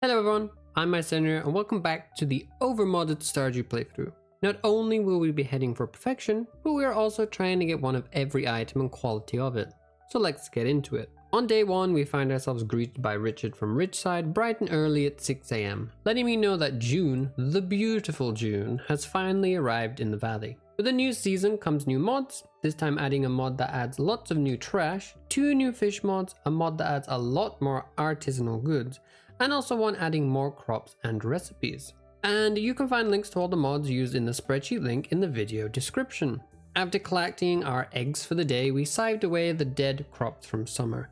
Hello everyone, I'm Mycenria and welcome back to the Modded Stardew playthrough. Not only will we be heading for perfection, but we are also trying to get one of every item and quality of it. So let's get into it. On day 1, we find ourselves greeted by Richard from Ridgeside bright and early at 6 AM, letting me know that June, the beautiful June, has finally arrived in the valley. With a new season comes new mods, this time adding a mod that adds lots of new trash, 2 new fish mods, a mod that adds a lot more artisanal goods, and also one adding more crops and recipes. And you can find links to all the mods used in the spreadsheet link in the video description. After collecting our eggs for the day, we sived away the dead crops from summer.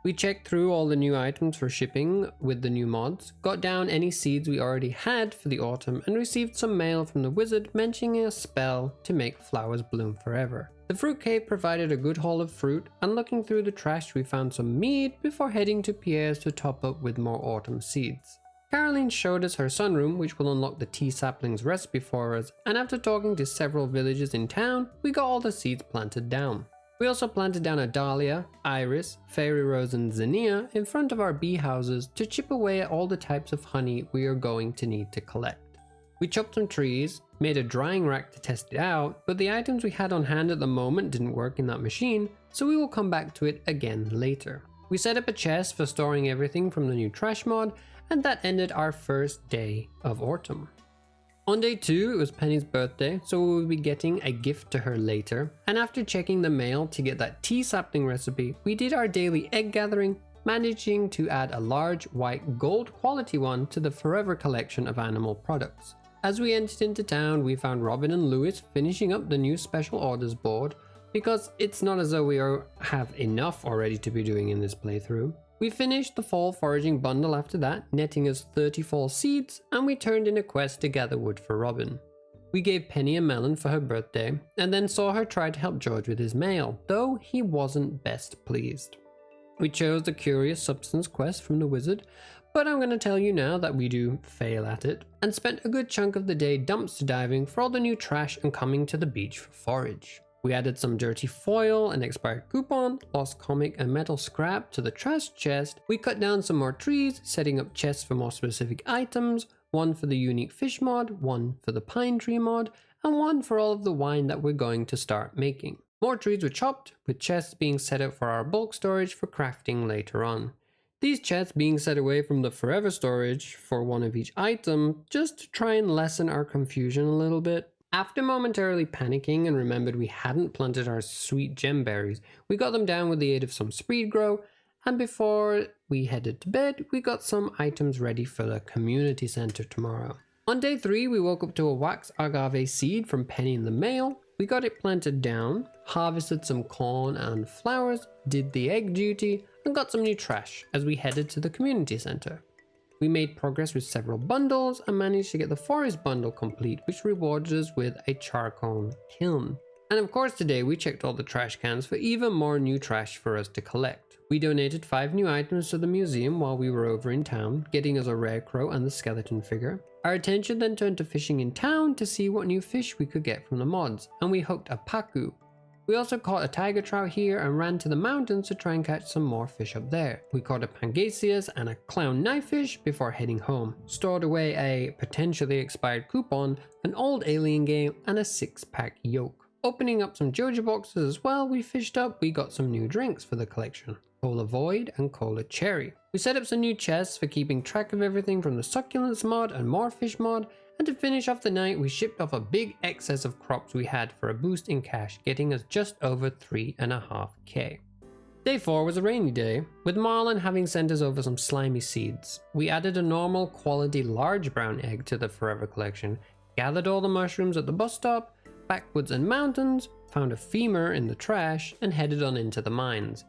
We checked through all the new items for shipping with the new mods, got down any seeds we already had for the autumn, and received some mail from the wizard mentioning a spell to make flowers bloom forever. The fruit cave provided a good haul of fruit, and looking through the trash we found some mead before heading to Pierre's to top up with more autumn seeds. Caroline showed us her sunroom, which will unlock the tea saplings recipe for us, and after talking to several villagers in town, we got all the seeds planted down. We also planted down a dahlia, iris, fairy rose and zinnia in front of our bee houses to chip away at all the types of honey we are going to need to collect. We chopped some trees, made a drying rack to test it out, but the items we had on hand at the moment didn't work in that machine, so we will come back to it again later. We set up a chest for storing everything from the new trash mod, and that ended our first day of autumn. On day 2, it was Penny's birthday, so we will be getting a gift to her later, and after checking the mail to get that tea sapling recipe, we did our daily egg gathering, managing to add a large white gold quality one to the forever collection of animal products. As we entered into town, we found Robin and Lewis finishing up the new special orders board, because it's not as though we have enough already to be doing in this playthrough. We finished the fall foraging bundle after that, netting us 30 fall seeds, and we turned in a quest to gather wood for Robin. We gave Penny a melon for her birthday, and then saw her try to help George with his mail, though he wasn't best pleased. We chose the curious substance quest from the wizard, but I'm going to tell you now that we do fail at it, and spent a good chunk of the day dumpster diving for all the new trash and coming to the beach for forage. We added some dirty foil, an expired coupon, lost comic and metal scrap to the trash chest. We cut down some more trees, setting up chests for more specific items, one for the unique fish mod, one for the pine tree mod, and one for all of the wine that we're going to start making. More trees were chopped, with chests being set up for our bulk storage for crafting later on. These chests being set away from the forever storage for one of each item, just to try and lessen our confusion a little bit. After momentarily panicking and remembered we hadn't planted our sweet gem berries, we got them down with the aid of some speed grow, and before we headed to bed, we got some items ready for the community center tomorrow. On day 3, we woke up to a wax agave seed from Penny in the mail. We got it planted down, harvested some corn and flowers, did the egg duty, and got some new trash as we headed to the community center. We made progress with several bundles and managed to get the forest bundle complete, which rewarded us with a charcoal kiln. And of course today we checked all the trash cans for even more new trash for us to collect. We donated 5 new items to the museum while we were over in town, getting us a rare crow and the skeleton figure. Our attention then turned to fishing in town to see what new fish we could get from the mods, and we hooked a pacu. We also caught a tiger trout here and ran to the mountains to try and catch some more fish up there. We caught a pangasius and a clown knifefish before heading home, stored away a potentially expired coupon, an old alien game, and a 6-pack yolk. Opening up some Joja boxes as well, we got some new drinks for the collection. Cola Void and Cola Cherry. We set up some new chests for keeping track of everything from the succulents mod and more fish mod, and to finish off the night we shipped off a big excess of crops we had for a boost in cash, getting us just over 3.5k. Day 4 was a rainy day, with Marlon having sent us over some slimy seeds. We added a normal quality large brown egg to the forever collection, gathered all the mushrooms at the bus stop, backwoods and mountains, found a femur in the trash, and headed on into the mines.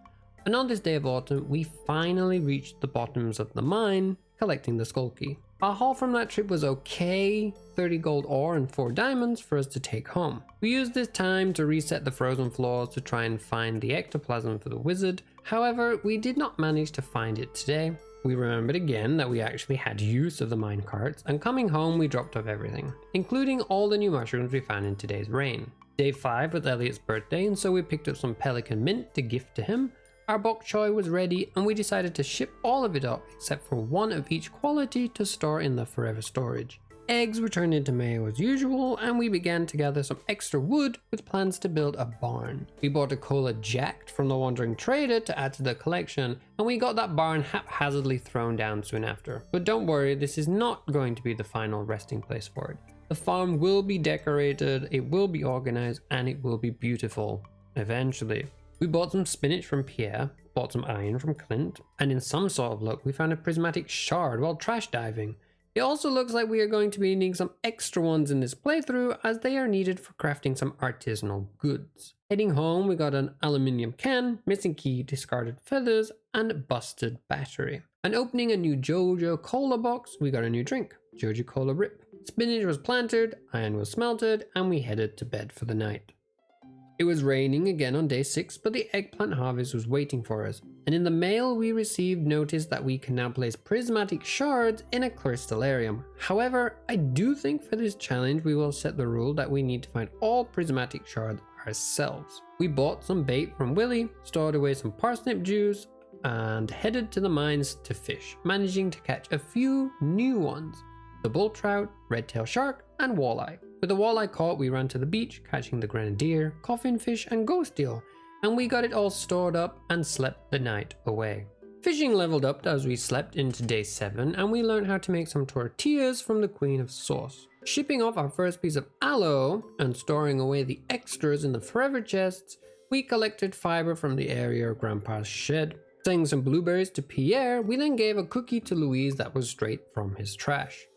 And on this day of autumn, we finally reached the bottoms of the mine, collecting the skull key. Our haul from that trip was okay, 30 gold ore and 4 diamonds for us to take home. We used this time to reset the frozen floors to try and find the ectoplasm for the wizard. However, we did not manage to find it today. We remembered again that we actually had use of the mine carts, and coming home we dropped off everything, including all the new mushrooms we found in today's rain. Day 5 was Elliot's birthday, and so we picked up some pelican mint to gift to him. Our bok choy was ready and we decided to ship all of it up except for one of each quality to store in the forever storage. Eggs were turned into mayo as usual, and we began to gather some extra wood with plans to build a barn. We bought a cola jacked from the wandering trader to add to the collection, and we got that barn haphazardly thrown down soon after. But don't worry, this is not going to be the final resting place for it. The farm will be decorated, it will be organized, and it will be beautiful. Eventually. We bought some spinach from Pierre, bought some iron from Clint, and in some sort of luck we found a prismatic shard while trash diving. It also looks like we are going to be needing some extra ones in this playthrough as they are needed for crafting some artisanal goods. Heading home, we got an aluminium can, missing key, discarded feathers, and busted battery. And opening a new Jojo Cola box, we got a new drink, Jojo Cola Rip. Spinach was planted, iron was smelted, and we headed to bed for the night. It was raining again on day 6, but the eggplant harvest was waiting for us, and in the mail we received notice that we can now place prismatic shards in a crystallarium. However, I do think for this challenge we will set the rule that we need to find all prismatic shards ourselves. We bought some bait from Willy, stored away some parsnip juice, and headed to the mines to fish, managing to catch a few new ones. The bull trout, red-tail shark, and walleye. With the walleye caught, we ran to the beach, catching the grenadier, coffin fish, and ghost eel, and we got it all stored up and slept the night away. Fishing leveled up as we slept into day 7, and we learned how to make some tortillas from the Queen of Sauce. Shipping off our first piece of aloe and storing away the extras in the forever chests, we collected fiber from the area of Grandpa's shed. Selling some blueberries to Pierre, we then gave a cookie to Louise that was straight from his trash.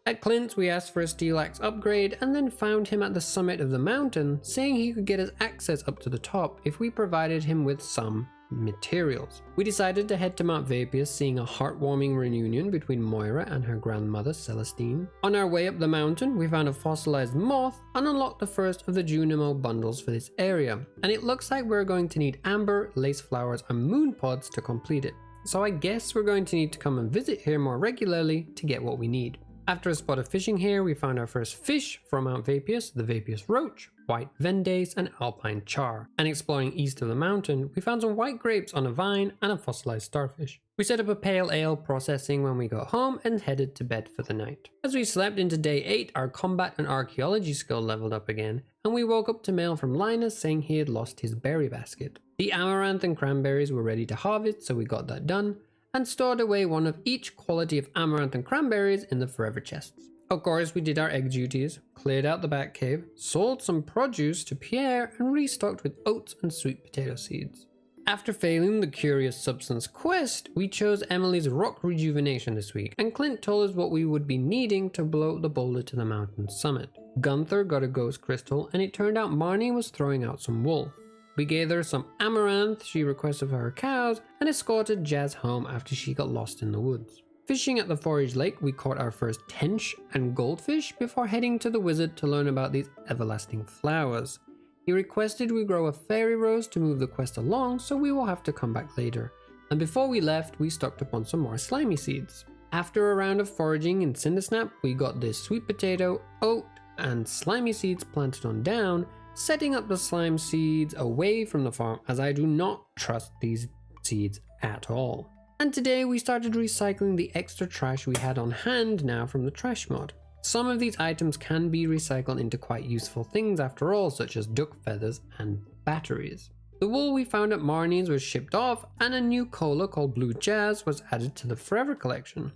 At Clint's, we asked for a steel axe upgrade and then found him at the summit of the mountain, saying he could get us access up to the top if we provided him with some materials. We decided to head to Mount Vapius, seeing a heartwarming reunion between Moira and her grandmother Celestine. On our way up the mountain, we found a fossilized moth and unlocked the first of the Junimo bundles for this area, and it looks like we're going to need amber, lace flowers, and moon pods to complete it. So I guess we're going to need to come and visit here more regularly to get what we need. After a spot of fishing here, we found our first fish from Mount Vapius, the Vapius roach, white vendace, and alpine char. And exploring east of the mountain, we found some white grapes on a vine and a fossilized starfish. We set up a pale ale processing when we got home and headed to bed for the night. As we slept into day 8, our combat and archaeology skill leveled up again, and we woke up to mail from Linus saying he had lost his berry basket. The amaranth and cranberries were ready to harvest, so we got that done, and stored away one of each quality of amaranth and cranberries in the forever chests. Of course, we did our egg duties, cleared out the back cave, sold some produce to Pierre, and restocked with oats and sweet potato seeds. After failing the Curious Substance quest, we chose Emily's rock rejuvenation this week, and Clint told us what we would be needing to blow the boulder to the mountain summit. Gunther got a ghost crystal, and it turned out Marnie was throwing out some wool. We gave her some amaranth she requested for her cows and escorted Jazz home after she got lost in the woods. Fishing at the Forage Lake, we caught our first tench and goldfish before heading to the wizard to learn about these everlasting flowers. He requested we grow a fairy rose to move the quest along, so we will have to come back later. And before we left, we stocked up on some more slimy seeds. After a round of foraging in Cindersnap, we got this sweet potato, oat, and slimy seeds planted on down, setting up the slime seeds away from the farm as I do not trust these seeds at all. And today we started recycling the extra trash we had on hand now from the trash mod. Some of these items can be recycled into quite useful things after all, such as duck feathers and batteries. The wool we found at Marnie's was shipped off, and a new cola called Blue Jazz was added to the Forever collection.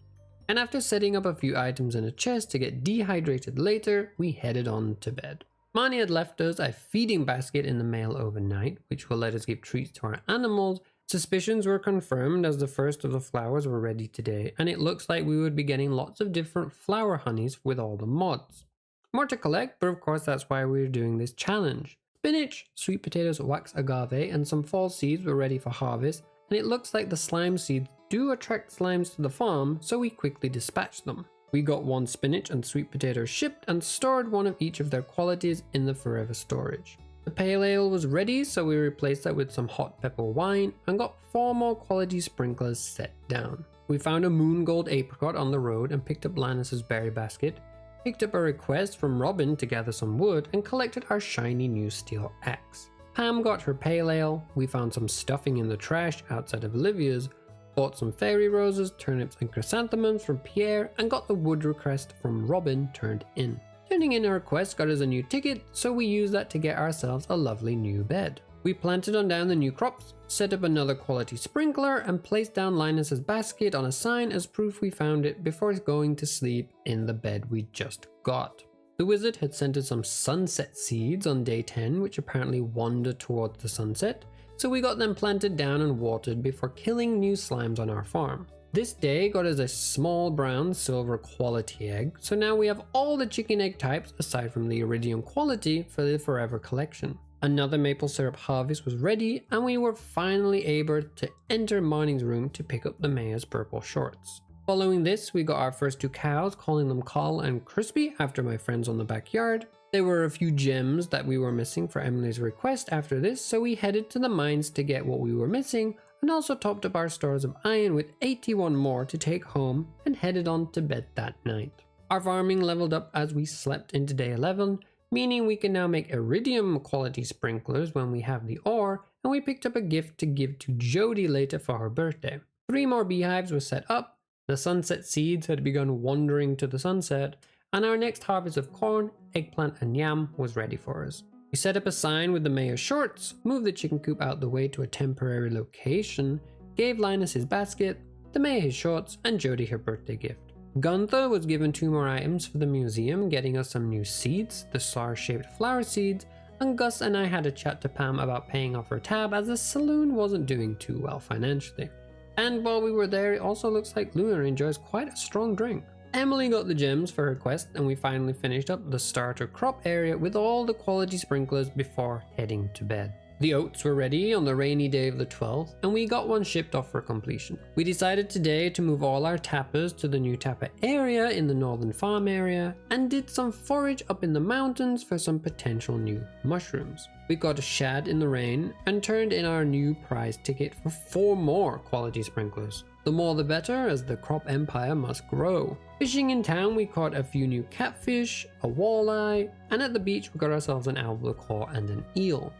And after setting up a few items in a chest to get dehydrated later, we headed on to bed. Marnie had left us a feeding basket in the mail overnight, which will let us give treats to our animals. Suspicions were confirmed as the first of the flowers were ready today, and it looks like we would be getting lots of different flower honeys with all the mods. More to collect, but of course that's why we're doing this challenge. Spinach, sweet potatoes, wax agave, and some fall seeds were ready for harvest, and it looks like the slime seeds do attract slimes to the farm, so we quickly dispatched them. We got one spinach and sweet potato shipped and stored one of each of their qualities in the forever storage. The pale ale was ready, so we replaced that with some hot pepper wine and got 4 more quality sprinklers set down. We found a moon gold apricot on the road and picked up Linus's berry basket, picked up a request from Robin to gather some wood, and collected our shiny new steel axe. Pam got her pale ale, we found some stuffing in the trash outside of Olivia's, bought some fairy roses, turnips and chrysanthemums from Pierre, and got the wood request from Robin turned in. Turning in our quest got us a new ticket, so we used that to get ourselves a lovely new bed. We planted on down the new crops, set up another quality sprinkler, and placed down Linus's basket on a sign as proof we found it before going to sleep in the bed we just got. The wizard had sent us some sunset seeds on day 10, which apparently wander towards the sunset, so we got them planted down and watered before killing new slimes on our farm. This day got us a small brown silver quality egg, so now we have all the chicken egg types aside from the iridium quality for the forever collection. Another maple syrup harvest was ready, and we were finally able to enter Marnie's room to pick up the mayor's purple shorts. Following this, we got our first 2 cows, calling them Carl and Crispy after my friends on the backyard. There were a few gems that we were missing for Emily's request after this, so we headed to the mines to get what we were missing, and also topped up our stores of iron with 81 more to take home and headed on to bed that night. Our farming leveled up as we slept into day 11, meaning we can now make iridium quality sprinklers when we have the ore, and we picked up a gift to give to Jody later for her birthday. 3 more beehives were set up, the sunset seeds had begun wandering to the sunset, and our next harvest of corn, eggplant and yam was ready for us. We set up a sign with the mayor's shorts, moved the chicken coop out the way to a temporary location, gave Linus his basket, the mayor his shorts, and Jody her birthday gift. Gunther was given 2 more items for the museum, getting us some new seeds, the star-shaped flower seeds, and Gus and I had a chat to Pam about paying off her tab as the saloon wasn't doing too well financially. And while we were there, it also looks like Luna enjoys quite a strong drink. Emily got the gems for her quest, and we finally finished up the starter crop area with all the quality sprinklers before heading to bed. The oats were ready on the rainy day of the 12th, and we got one shipped off for completion. We decided today to move all our tappers to the new tapper area in the northern farm area, and did some forage up in the mountains for some potential new mushrooms. We got a shad in the rain, and turned in our new prize ticket for 4 more quality sprinklers. The more the better, as the crop empire must grow. Fishing in town, we caught a few new catfish, a walleye, and at the beach we got ourselves an albacore and an eel.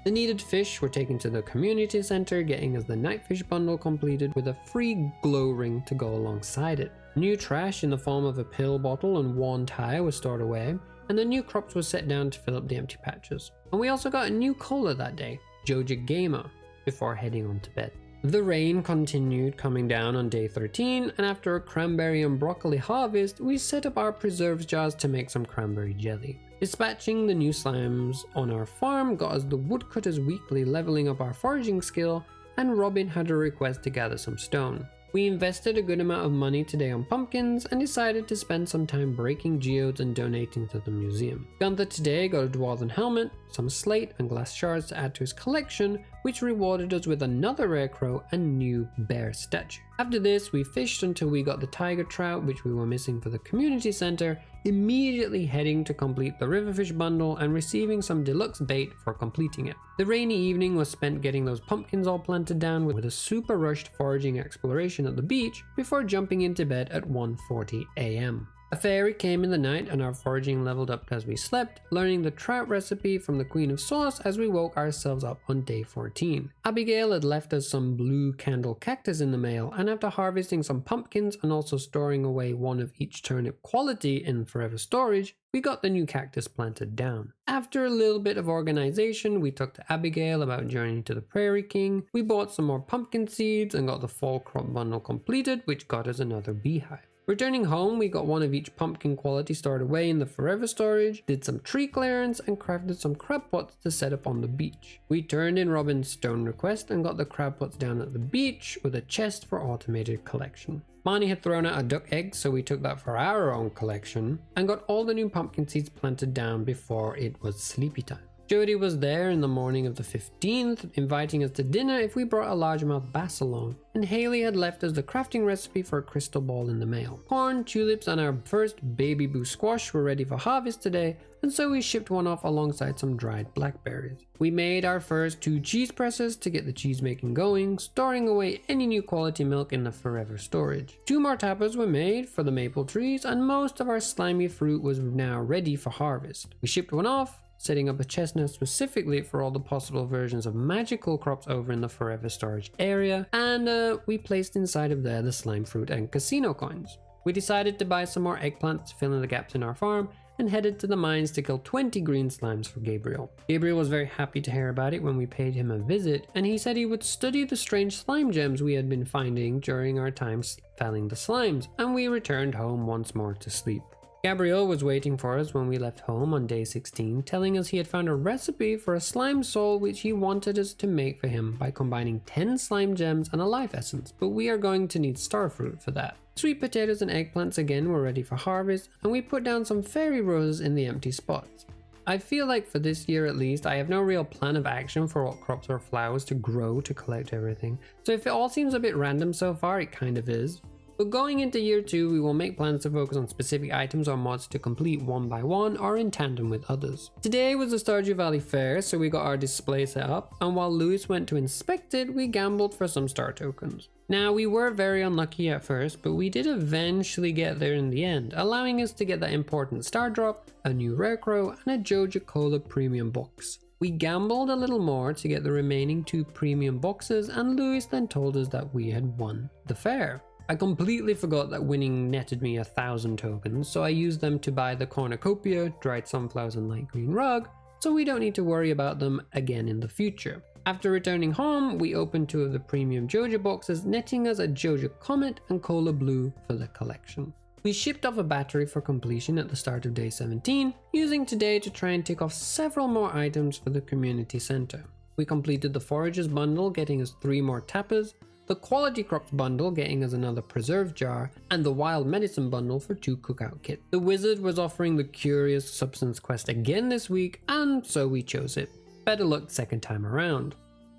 The needed fish were taken to the community center, getting us the nightfish bundle completed with a free glow ring to go alongside it. New trash in the form of a pill bottle and worn tire was stored away, and the new crops were set down to fill up the empty patches. And we also got a new cola that day, Joja Gamer, before heading on to bed. The rain continued coming down on day 13, and after a cranberry and broccoli harvest, we set up our preserves jars to make some cranberry jelly. Dispatching the new slimes on our farm got us the woodcutters weekly, leveling up our foraging skill, and Robin had a request to gather some stone. We invested a good amount of money today on pumpkins and decided to spend some time breaking geodes and donating to the museum. Gunther today got a dwarven helmet, some slate and glass shards to add to his collection, which rewarded us with another rare crow and new bear statue. After this, we fished until we got the tiger trout, which we were missing for the community center, immediately heading to complete the riverfish bundle and receiving some deluxe bait for completing it. The rainy evening was spent getting those pumpkins all planted down with a super rushed foraging exploration at the beach before jumping into bed at 1:40 AM. A fairy came in the night and our foraging leveled up as we slept, learning the trout recipe from the Queen of Sauce as we woke ourselves up on day 14. Abigail had left us some blue candle cactus in the mail, and after harvesting some pumpkins and also storing away one of each turnip quality in forever storage, we got the new cactus planted down. After a little bit of organization, we talked to Abigail about journeying to the Prairie King. We bought some more pumpkin seeds and got the fall crop bundle completed, which got us another beehive. Returning home, we got one of each pumpkin quality stored away in the forever storage, did some tree clearance, and crafted some crab pots to set up on the beach. We turned in Robin's stone request and got the crab pots down at the beach with a chest for automated collection. Marnie had thrown out a duck egg, so we took that for our own collection, and got all the new pumpkin seeds planted down before it was sleepy time. Jody was there in the morning of the 15th, inviting us to dinner if we brought a largemouth bass along, and Haley had left us the crafting recipe for a crystal ball in the mail. Corn, tulips, and our first baby boo squash were ready for harvest today, and so we shipped one off alongside some dried blackberries. We made our first 2 cheese presses to get the cheese making going, storing away any new quality milk in the forever storage. 2 more tappers were made for the maple trees, and most of our slimy fruit was now ready for harvest. We shipped one off, setting up a chest now specifically for all the possible versions of magical crops over in the forever storage area, and we placed inside of there the slime fruit and casino coins. We decided to buy some more eggplants to fill in the gaps in our farm, and headed to the mines to kill 20 green slimes for Gabriel. Gabriel was very happy to hear about it when we paid him a visit, and he said he would study the strange slime gems we had been finding during our time felling the slimes, and we returned home once more to sleep. Gabriel was waiting for us when we left home on day 16, telling us he had found a recipe for a slime soul which he wanted us to make for him by combining 10 slime gems and a life essence, but we are going to need starfruit for that. Sweet potatoes and eggplants again were ready for harvest, and we put down some fairy roses in the empty spots. I feel like for this year at least, I have no real plan of action for what crops or flowers to grow to collect everything, so if it all seems a bit random so far, it kind of is. But going into year 2, we will make plans to focus on specific items or mods to complete one by one or in tandem with others. Today was the Stardew Valley Fair, so we got our display set up, and while Lewis went to inspect it, we gambled for some star tokens. Now, we were very unlucky at first, but we did eventually get there in the end, allowing us to get that important star drop, a new rare crow, and a Joja Cola premium box. We gambled a little more to get the remaining 2 premium boxes, and Lewis then told us that we had won the fair. I completely forgot that winning netted me 1,000 tokens, so I used them to buy the cornucopia, dried sunflowers and light green rug, so we don't need to worry about them again in the future. After returning home, we opened 2 of the premium Joja boxes, netting us a Joja Comet and Cola Blue for the collection. We shipped off a battery for completion at the start of day 17, using today to try and tick off several more items for the community center. We completed the Foragers bundle, getting us 3 more tappers, the Quality Crops bundle getting us another preserve jar, and the Wild Medicine bundle for 2 cookout kits. The Wizard was offering the Curious Substance quest again this week, and so we chose it. Better luck second time around.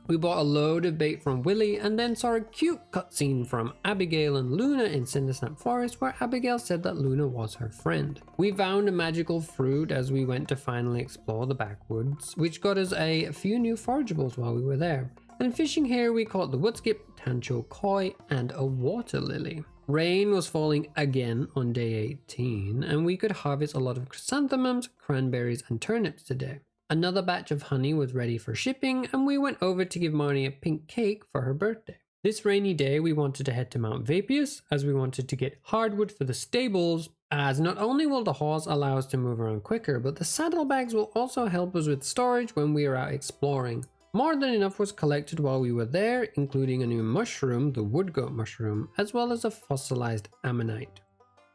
We bought a load of bait from Willy and then saw a cute cutscene from Abigail and Luna in Cindersnap Forest where Abigail said that Luna was her friend. We found a magical fruit as we went to finally explore the backwoods, which got us a few new forageables while we were there. And fishing here we caught the woodskip, tancho koi, and a water lily. Rain was falling again on day 18, and we could harvest a lot of chrysanthemums, cranberries, and turnips today. Another batch of honey was ready for shipping, and we went over to give Marnie a pink cake for her birthday. This rainy day we wanted to head to Mount Vapius, as we wanted to get hardwood for the stables, as not only will the horse allow us to move around quicker, but the saddlebags will also help us with storage when we are out exploring. More than enough was collected while we were there, including a new mushroom, the wood goat mushroom, as well as a fossilized ammonite.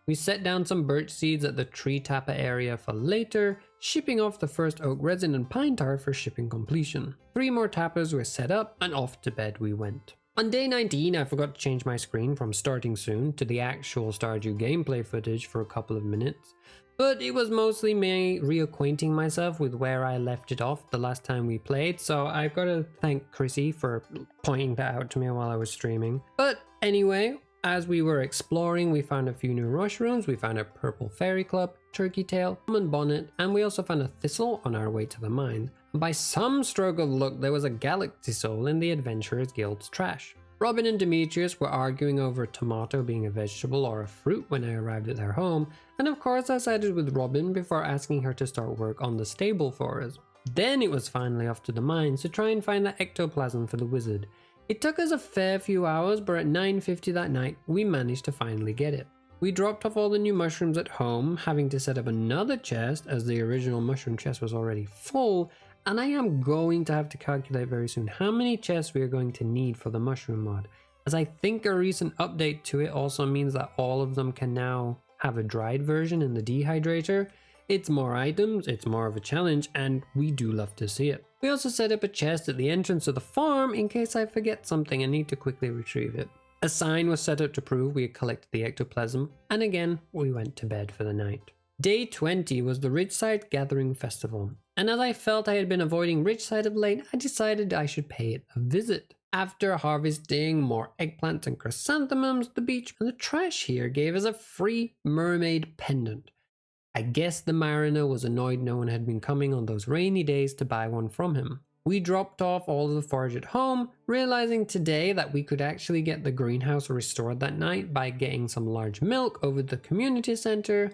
We set down some birch seeds at the tree tapper area for later, shipping off the first oak resin and pine tar for shipping completion. 3 more tappers were set up, and off to bed we went. On day 19, I forgot to change my screen from starting soon to the actual Stardew gameplay footage for a couple of minutes. But it was mostly me reacquainting myself with where I left it off the last time we played, so I've got to thank Chrissy for pointing that out to me while I was streaming. But anyway, as we were exploring, we found a few new mushrooms, we found a purple fairy club, turkey tail, common bonnet, and we also found a thistle on our way to the mine. And by some stroke of luck, there was a galaxy soul in the Adventurers Guild's trash. Robin and Demetrius were arguing over a tomato being a vegetable or a fruit when I arrived at their home, and of course I sided with Robin before asking her to start work on the stable for us. Then it was finally off to the mines to try and find that ectoplasm for the wizard. It took us a fair few hours, but at 9:50 that night we managed to finally get it. We dropped off all the new mushrooms at home, having to set up another chest as the original mushroom chest was already full, and I am going to have to calculate very soon how many chests we are going to need for the mushroom mod, as I think a recent update to it also means that all of them can now have a dried version in the dehydrator. It's more items, it's more of a challenge, and we do love to see it. We also set up a chest at the entrance of the farm in case I forget something and need to quickly retrieve it. A sign was set up to prove we had collected the ectoplasm, and again we went to bed for the night. Day 20 was the Ridgeside Gathering Festival, and as I felt I had been avoiding Ridgeside of late, I decided I should pay it a visit. After harvesting more eggplants and chrysanthemums, the beach and the trash here gave us a free mermaid pendant. I guess the mariner was annoyed no one had been coming on those rainy days to buy one from him. We dropped off all of the forage at home, realizing today that we could actually get the greenhouse restored that night by getting some large milk over the community center.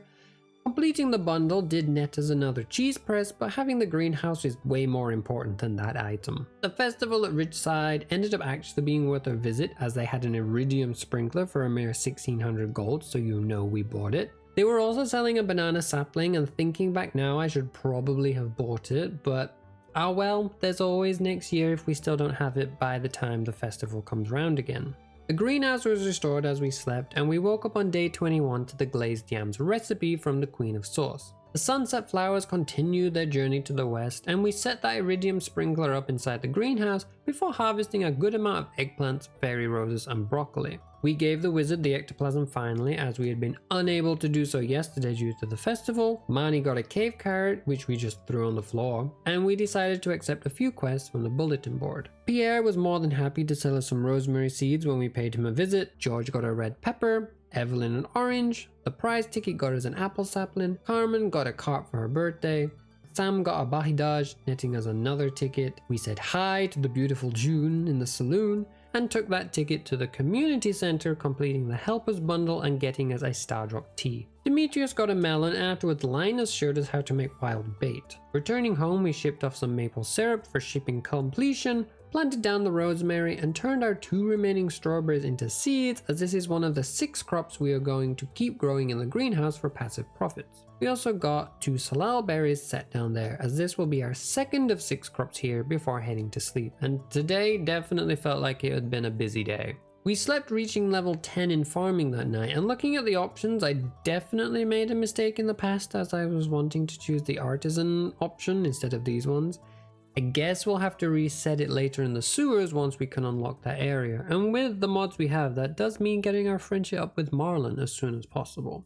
Completing the bundle did net us another cheese press, but having the greenhouse is way more important than that item. The festival at Ridgeside ended up actually being worth a visit, as they had an iridium sprinkler for a mere 1600 gold, so you know we bought it. They were also selling a banana sapling, and thinking back now I should probably have bought it, but well, there's always next year if we still don't have it by the time the festival comes round again. The greenhouse was restored as we slept, and we woke up on day 21 to the glazed yams recipe from the Queen of Sauce. The sunset flowers continued their journey to the west, and we set that iridium sprinkler up inside the greenhouse before harvesting a good amount of eggplants, fairy roses, and broccoli. We gave the wizard the ectoplasm finally, as we had been unable to do so yesterday due to the festival. Marnie got a cave carrot, which we just threw on the floor, and we decided to accept a few quests from the bulletin board. Pierre was more than happy to sell us some rosemary seeds when we paid him a visit. George got a red pepper, Evelyn an orange, the prize ticket got us an apple sapling, Carmen got a cart for her birthday, Sam got a bahidaj, netting us another ticket. We said hi to the beautiful June in the saloon, and took that ticket to the community center, completing the helpers bundle and getting us a Stardrock tea. Demetrius got a melon, and afterwards Linus showed us how to make wild bait. Returning home, we shipped off some maple syrup for shipping completion, planted down the rosemary, and turned our 2 remaining strawberries into seeds, as this is one of the 6 crops we are going to keep growing in the greenhouse for passive profits. We also got 2 salal berries set down there, as this will be our second of 6 crops here before heading to sleep, and today definitely felt like it had been a busy day. We slept reaching level 10 in farming that night, and looking at the options, I definitely made a mistake in the past, as I was wanting to choose the artisan option instead of these ones. I guess we'll have to reset it later in the sewers once we can unlock that area, and with the mods we have, that does mean getting our friendship up with Marlon as soon as possible.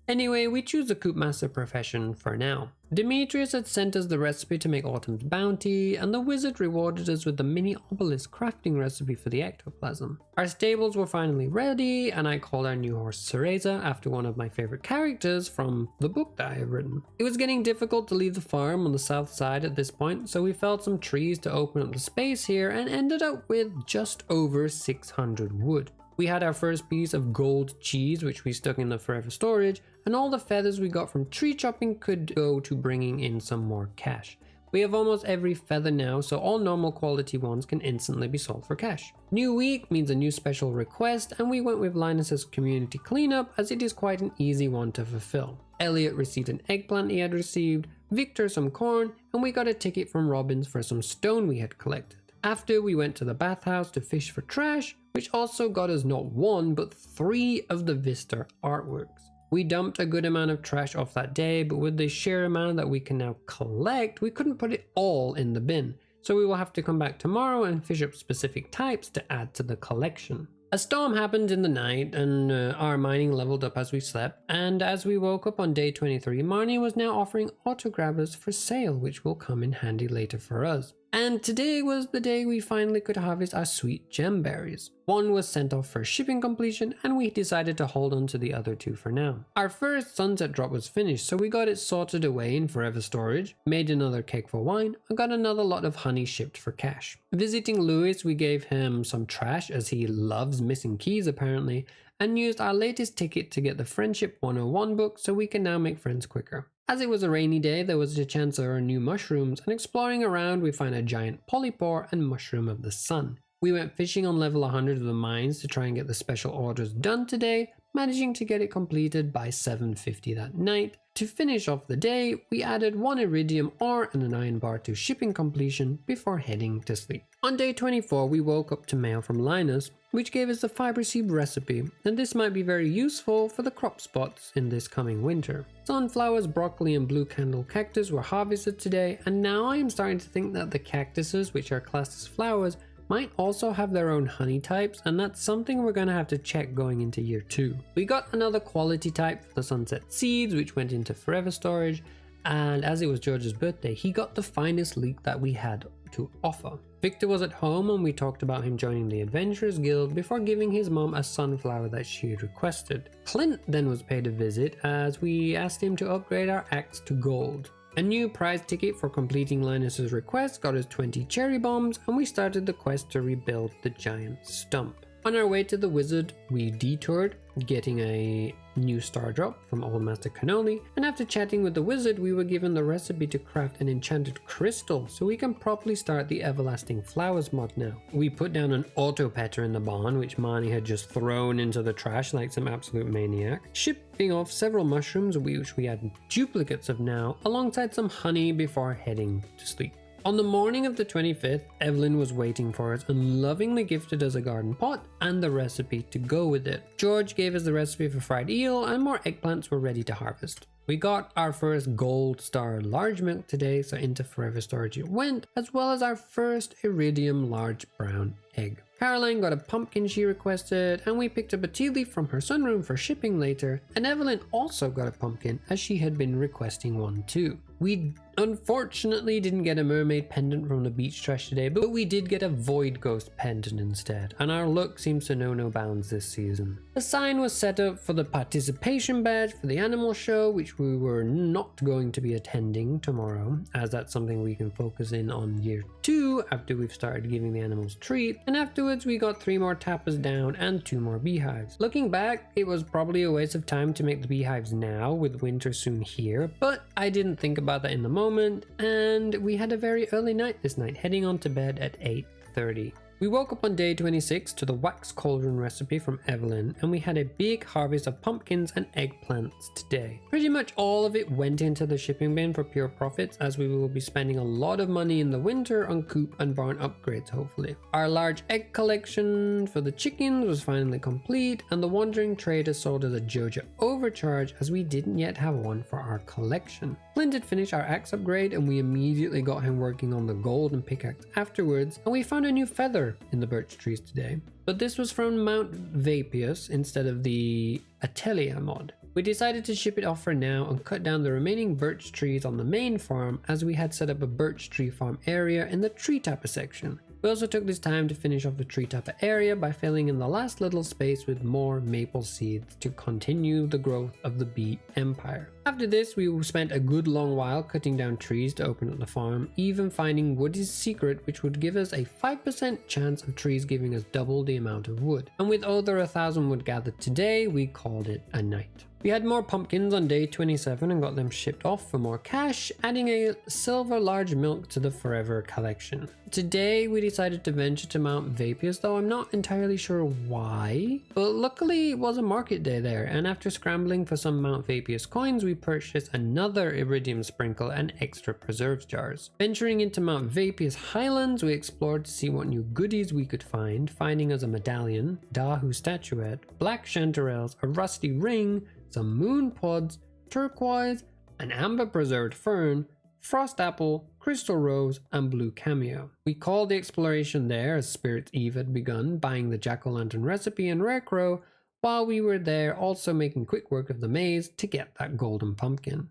Anyway, we choose the Coop Master profession for now. Demetrius had sent us the recipe to make Autumn's Bounty, and the wizard rewarded us with the mini obelisk crafting recipe for the ectoplasm. Our stables were finally ready, and I called our new horse Cereza after one of my favorite characters from the book that I have written. It was getting difficult to leave the farm on the south side at this point, so we felled some trees to open up the space here and ended up with just over 600 wood. We had our first piece of gold cheese, which we stuck in the forever storage, and all the feathers we got from tree chopping could go to bringing in some more cash. We have almost every feather now, so all normal quality ones can instantly be sold for cash. New week means a new special request, and we went with Linus's community cleanup, as it is quite an easy one to fulfill. Elliot received an eggplant he had received, Victor some corn, and we got a ticket from Robbins for some stone we had collected. After, we went to the bathhouse to fish for trash, which also got us not 1 but 3 of the Vista artworks. We dumped a good amount of trash off that day, but with the sheer amount that we can now collect, we couldn't put it all in the bin, so we will have to come back tomorrow and fish up specific types to add to the collection. A storm happened in the night, and our mining leveled up as we slept, and as we woke up on day 23, Marnie was now offering auto-grabbers for sale, which will come in handy later for us. And today was the day we finally could harvest our sweet gem berries. 1 was sent off for shipping completion, and we decided to hold on to the other 2 for now. Our first sunset drop was finished, so we got it sorted away in forever storage, made another keg for wine, and got another lot of honey shipped for cash. Visiting Lewis, we gave him some trash, as he loves missing keys apparently, and used our latest ticket to get the Friendship 101 book so we can now make friends quicker. As it was a rainy day, there was a chance to earn new mushrooms, and exploring around we find a giant polypore and mushroom of the sun. We went fishing on level 100 of the mines to try and get the special orders done today, managing to get it completed by 7:50 that night. To finish off the day, we added 1 iridium ore and an iron bar to shipping completion before heading to sleep. On day 24, we woke up to mail from Linus, which gave us the fiber seed recipe, and this might be very useful for the crop spots in this coming winter. Sunflowers, broccoli, and blue candle cactus were harvested today, and now I am starting to think that the cactuses, which are classed as flowers, might also have their own honey types, and that's something we're going to have to check going into year 2. We got another quality type for the sunset seeds, which went into forever storage, and as it was George's birthday, he got the finest leek that we had to offer. Victor was at home, and we talked about him joining the Adventurers Guild before giving his mom a sunflower that she had requested. Clint then was paid a visit, as we asked him to upgrade our axe to gold. A new prize ticket for completing Linus's request got us 20 cherry bombs, and we started the quest to rebuild the giant stump. On our way to the wizard, we detoured, getting a new star drop from Old Master Cannoli, and after chatting with the wizard, we were given the recipe to craft an enchanted crystal so we can properly start the Everlasting Flowers mod now. We put down an auto petter in the barn, which Marnie had just thrown into the trash like some absolute maniac, shipping off several mushrooms, which we had duplicates of now, alongside some honey before heading to sleep. On the morning of the 25th, Evelyn was waiting for us and lovingly gifted us a garden pot and the recipe to go with it. George gave us the recipe for fried eel and more eggplants were ready to harvest. We got our first gold star large milk today, so into forever storage it went, as well as our first iridium large brown egg. Caroline got a pumpkin she requested, and we picked up a tea leaf from her sunroom for shipping later, and Evelyn also got a pumpkin as she had been requesting one too. We unfortunately didn't get a mermaid pendant from the beach trash today, but we did get a void ghost pendant instead, and our luck seems to know no bounds this season. The sign was set up for the participation badge for the animal show, which we were not going to be attending tomorrow, as that's something we can focus in on year 2 after we've started giving the animals treats, and afterwards we got 3 more tapas down and 2 more beehives. Looking back, it was probably a waste of time to make the beehives now with winter soon here, but I didn't think about that in the moment, and we had a very early night this night, heading on to bed at 8:30. We woke up on day 26 to the wax cauldron recipe from Evelyn, and we had a big harvest of pumpkins and eggplants today. Pretty much all of it went into the shipping bin for pure profits, as we will be spending a lot of money in the winter on coop and barn upgrades hopefully. Our large egg collection for the chickens was finally complete, and the wandering trader sold us a Joja overcharge as we didn't yet have one for our collection. Clint had finished our axe upgrade, and we immediately got him working on the golden pickaxe afterwards, and we found a new feather in the birch trees today. But this was from Mount Vapius instead of the Atelier mod. We decided to ship it off for now and cut down the remaining birch trees on the main farm, as we had set up a birch tree farm area in the tree tapper section. We also took this time to finish off the tree tapper area by filling in the last little space with more maple seeds to continue the growth of the bee empire. After this, we spent a good long while cutting down trees to open up the farm, even finding Woody's secret, which would give us a 5% chance of trees giving us double the amount of wood. And with over 1,000 wood gathered today, we called it a night. We had more pumpkins on day 27 and got them shipped off for more cash, adding a silver large milk to the forever collection. Today we decided to venture to Mount Vapius, though I'm not entirely sure why, but luckily it was a market day there, and after scrambling for some Mount Vapius coins, we purchased another iridium sprinkle and extra preserves jars. Venturing into Mount Vapius Highlands, we explored to see what new goodies we could find, finding us a medallion, Dahu statuette, black chanterelles, a rusty ring, some moon pods, turquoise, an amber preserved fern, frost apple, crystal rose, and blue cameo. We called the exploration there as Spirit's Eve had begun, buying the jack-o'-lantern recipe and rare crow, while we were there also making quick work of the maze to get that golden pumpkin.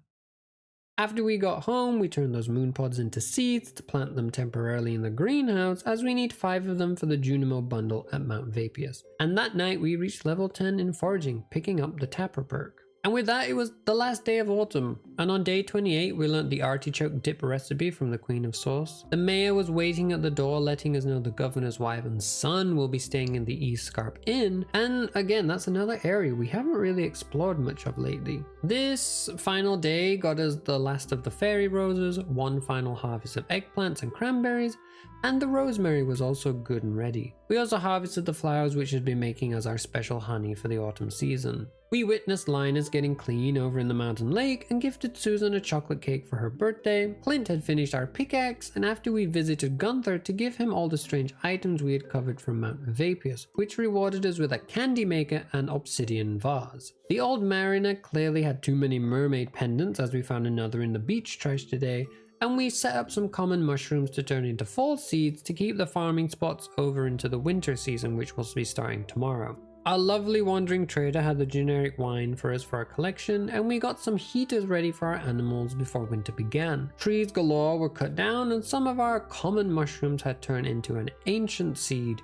After we got home, we turned those moon pods into seeds to plant them temporarily in the greenhouse, as we need 5 of them for the Junimo bundle at Mount Vapius. And that night we reached level 10 in foraging, picking up the Tapper perk. And with that, it was the last day of autumn, and on day 28 we learnt the artichoke dip recipe from the Queen of Sauce. The mayor was waiting at the door, letting us know the governor's wife and son will be staying in the East Scarp Inn, and again, that's another area we haven't really explored much of lately. This final day got us the last of the fairy roses, 1 final harvest of eggplants and cranberries, and the rosemary was also good and ready. We also harvested the flowers, which had been making us our special honey for the autumn season. We witnessed Linus getting clean over in the mountain lake and gifted Susan a chocolate cake for her birthday. Clint had finished our pickaxe, and after we visited Gunther to give him all the strange items we had covered from Mount Vapius, which rewarded us with a candy maker and obsidian vase. The old mariner clearly had too many mermaid pendants, as we found another in the beach trash today, and we set up some common mushrooms to turn into fall seeds to keep the farming spots over into the winter season, which will be starting tomorrow. Our lovely wandering trader had the generic wine for us for our collection, and we got some heaters ready for our animals before winter began. Trees galore were cut down, and some of our common mushrooms had turned into an ancient seed.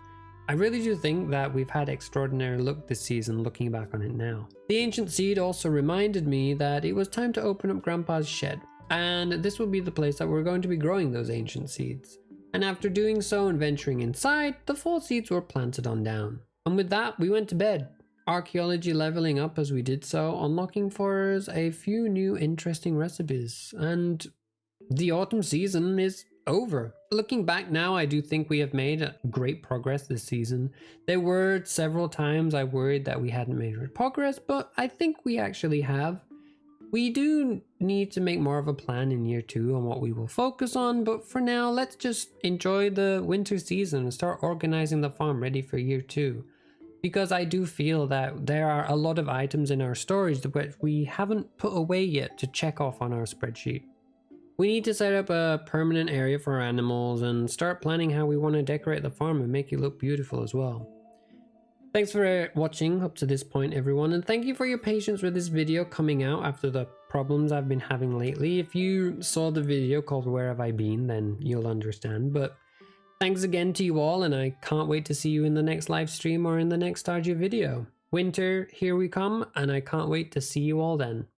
I really do think that we've had extraordinary luck this season looking back on it now. The ancient seed also reminded me that it was time to open up Grandpa's shed, and this will be the place that we're going to be growing those ancient seeds. And after doing so and venturing inside, the fall seeds were planted on down. And with that, we went to bed. Archaeology leveling up as we did so, unlocking for us a few new interesting recipes. And the autumn season is over. Looking back now, I do think we have made great progress this season. There were several times I worried that we hadn't made progress, but I think we actually have. We do need to make more of a plan in year 2 on what we will focus on, but for now, let's just enjoy the winter season and start organizing the farm ready for year 2. Because I do feel that there are a lot of items in our storage that we haven't put away yet to check off on our spreadsheet. We need to set up a permanent area for our animals and start planning how we want to decorate the farm and make it look beautiful as well. Thanks for watching up to this point, everyone, and thank you for your patience with this video coming out after the problems I've been having lately. If you saw the video called Where Have I Been, then you'll understand, but thanks again to you all, and I can't wait to see you in the next live stream or in the next Stardew video. Winter, here we come, and I can't wait to see you all then.